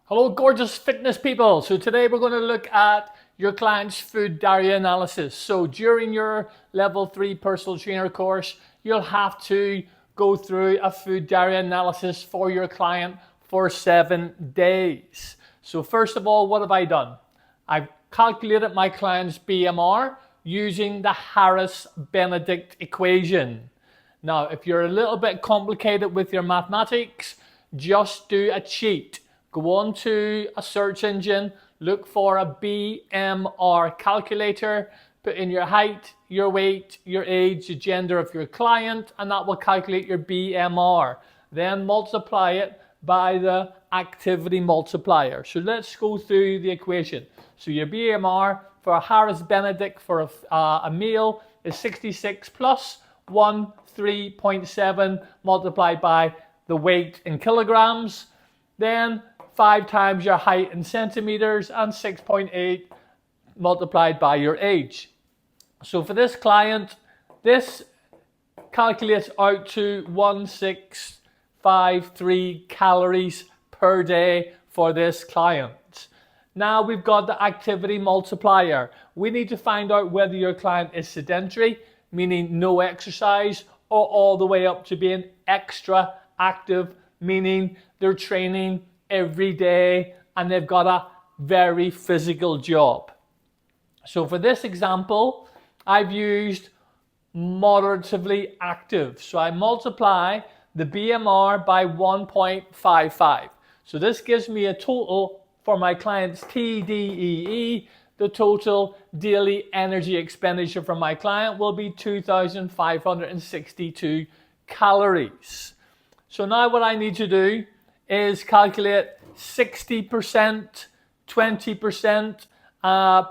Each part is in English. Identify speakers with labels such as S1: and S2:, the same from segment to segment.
S1: Hello, gorgeous fitness people. So today we're going to look at your client's food diary analysis. So during your level 3 personal trainer course, you'll have to go through a food diary analysis for your client for 7 days. So first of all, what have I done? I've calculated my client's BMR using the Harris-Benedict equation. Now, if you're a little bit complicated with your mathematics, just do a cheat. Go on to a search engine, look for a BMR calculator, put in your height, your weight, your age, the gender of your client, and that will calculate your BMR. Then multiply it by the activity multiplier. So let's go through the equation. So your BMR for a Harris-Benedict for a meal is 66 plus 3.7 multiplied by the weight in kilograms. Then 5 times your height in centimeters and 6.8 multiplied by your age. So for this client, this calculates out to 1653 calories per day for this client. Now we've got the activity multiplier. We need to find out whether your client is sedentary, meaning no exercise, or all the way up to being extra active, meaning they're training every day and they've got a very physical job. So for this example, I've used moderatively active. So I multiply the BMR by 1.55. So this gives me a total for my client's TDEE. The total daily energy expenditure for my client will be 2,562 calories. So now what I need to do is calculate 60%, 20%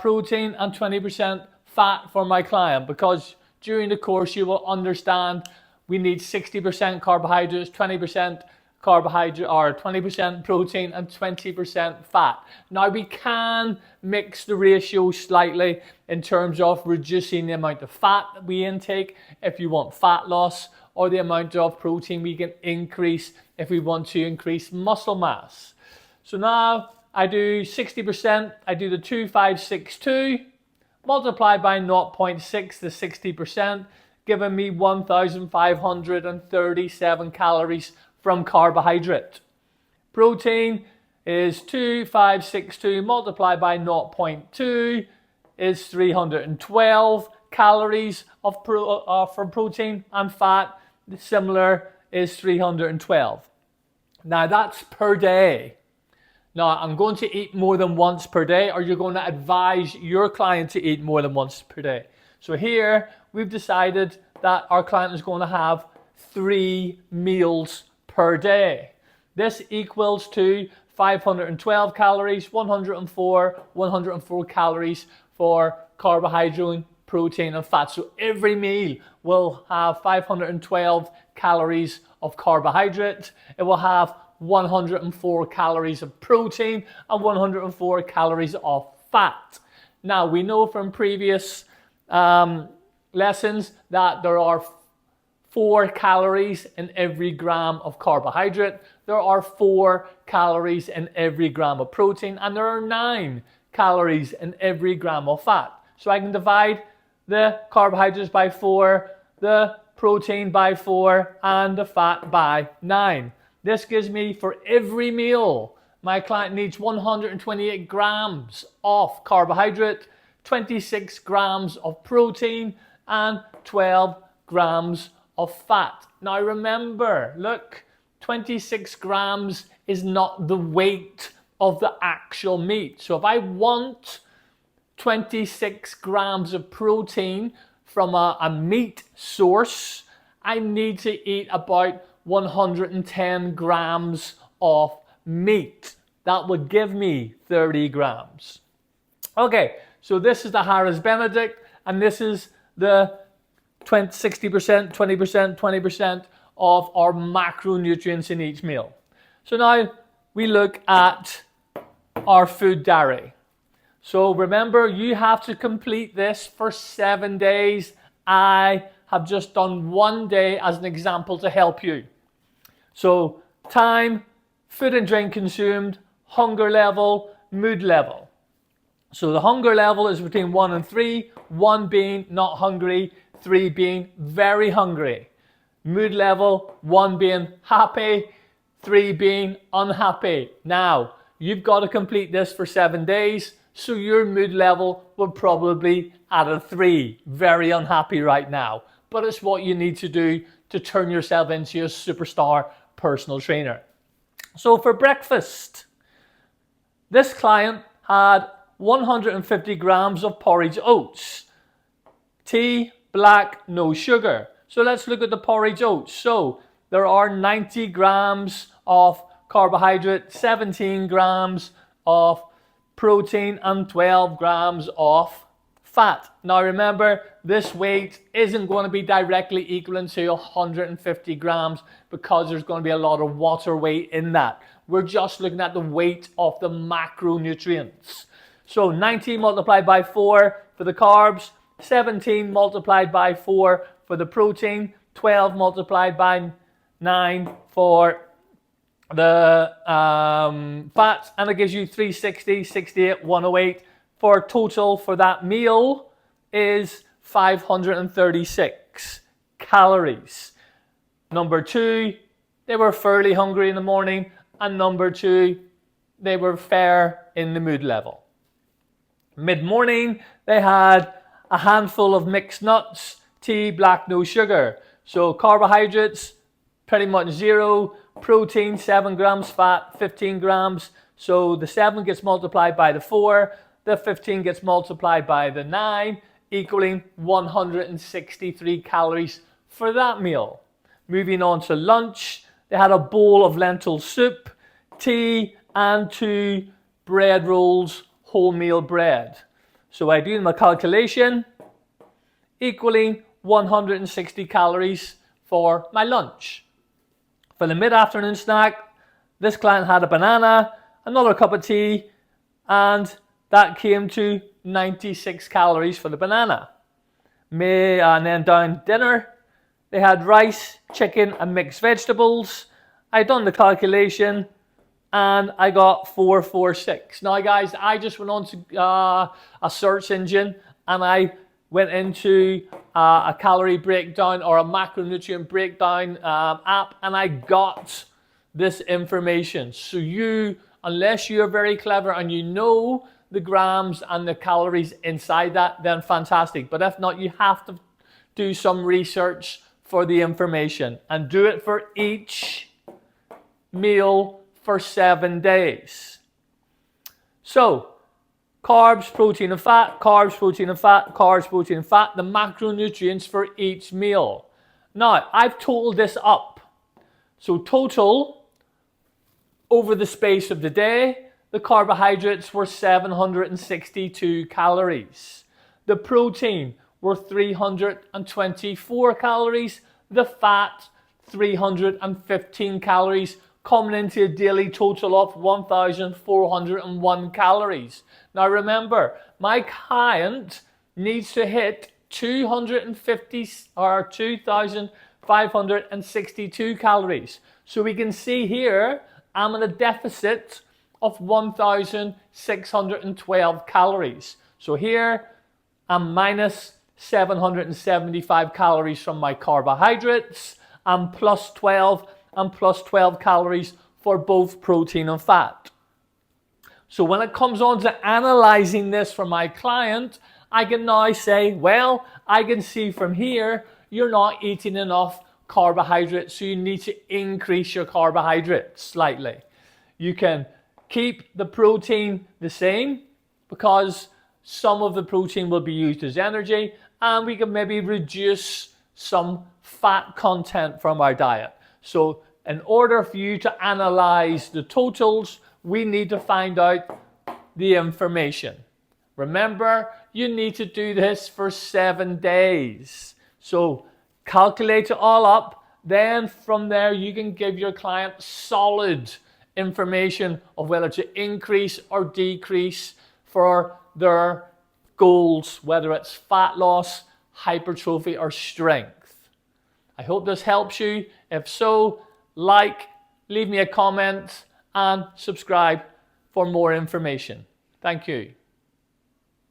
S1: protein and 20% fat for my client, because during the course you will understand we need 60% carbohydrates, 20% carbohydrate, or 20% protein and 20% fat. Now we can mix the ratio slightly in terms of reducing the amount of fat that we intake if you want fat loss, or the amount of protein we can increase if we want to increase muscle mass. So now I do 60%, I do the 2562, multiplied by 0.6, the 60%, giving me 1,537 calories from carbohydrate. Protein is 2562 multiplied by 0.2 is 312 calories from protein, and fat, similar, is 312. Now that's per day. Now I'm going to eat more than once per day, or you're going to advise your client to eat more than once per day. So here we've decided that our client is going to have 3 meals per day. This equals to 512 calories, 104 calories for carbohydrate, protein and fat. So every meal will have 512 calories of carbohydrate. It will have 104 calories of protein and 104 calories of fat. Now we know from previous lessons that there are 4 calories in every gram of carbohydrate. There are 4 calories in every gram of protein, and there are 9 calories in every gram of fat. So I can divide the carbohydrates by 4, the protein by 4, and the fat by 9. This gives me, for every meal, my client needs 128 grams of carbohydrate, 26 grams of protein, and 12 grams of fat. Now remember, look, 26 grams is not the weight of the actual meat. So if I want 26 grams of protein from a meat source, I need to eat about 110 grams of meat. That would give me 30 grams. Okay, so this is the Harris-Benedict, and this is the 60%, 20%, 20% of our macronutrients in each meal. So now we look at our food diary. So remember, you have to complete this for 7 days. I have just done 1 day as an example to help you. So time, food and drink consumed, hunger level, mood level. So the hunger level is between 1 and 3, 1 being not hungry, 3 being very hungry. Mood level, 1 being happy, 3 being unhappy. Now, you've got to complete this for 7 days, so your mood level will probably at a 3. Very unhappy right now. But it's what you need to do to turn yourself into a superstar personal trainer. So for breakfast, this client had 150 grams of porridge oats. Tea, black, no sugar. So let's look at the porridge oats. So there are 90 grams of carbohydrate, 17 grams of protein, and 12 grams of fat. Now remember, this weight isn't going to be directly equivalent to 150 grams because there's going to be a lot of water weight in that. We're just looking at the weight of the macronutrients. So 90 multiplied by 4 for the carbs, 17 multiplied by 4 for the protein, 12 multiplied by 9 for the fats, and it gives you 360, 68, 108. For total for that meal is 536 calories. Number 2, they were fairly hungry in the morning, and number 2, they were fair in the mood level. Mid-morning, they had a handful of mixed nuts, tea, black, no sugar. So carbohydrates, pretty much 0. Protein, 7 grams. Fat, 15 grams. So the 7 gets multiplied by the 4. The 15 gets multiplied by the 9, equaling 163 calories for that meal. Moving on to lunch, they had a bowl of lentil soup, tea, and 2 bread rolls, wholemeal bread. So I do my calculation, equaling 160 calories for my lunch. For the mid-afternoon snack, this client had a banana, another cup of tea, and that came to 96 calories for the banana. And then down dinner, they had rice, chicken, and mixed vegetables. I done the calculation, and I got 446. Now guys, I just went on to a search engine, and I went into a calorie breakdown or a macronutrient breakdown app, and I got this information. So you, unless you're very clever and you know the grams and the calories inside that, then fantastic. But if not, you have to do some research for the information and do it for each meal for 7 days. So carbs, protein, and fat, carbs, protein, and fat, carbs, protein, and fat, the macronutrients for each meal. Now, I've totaled this up. So total, over the space of the day, the carbohydrates were 762 calories. The protein were 324 calories. The fat, 315 calories, coming into a daily total of 1,401 calories. Now remember, my client needs to hit 2,562 calories. So we can see here, I'm in a deficit of 1,612 calories. So here, I'm minus 775 calories from my carbohydrates, and plus 12 calories for both protein and fat. So when it comes on to analyzing this for my client, I can now say, well, I can see from here, you're not eating enough carbohydrates, so you need to increase your carbohydrates slightly. You can keep the protein the same because some of the protein will be used as energy, and we can maybe reduce some fat content from our diet. So in order for you to analyze the totals, we need to find out the information. Remember, you need to do this for 7 days. So calculate it all up. Then from there, you can give your client solid information of whether to increase or decrease for their goals, whether it's fat loss, hypertrophy, or strength. I hope this helps you. If so, like, leave me a comment, and subscribe for more information. Thank you.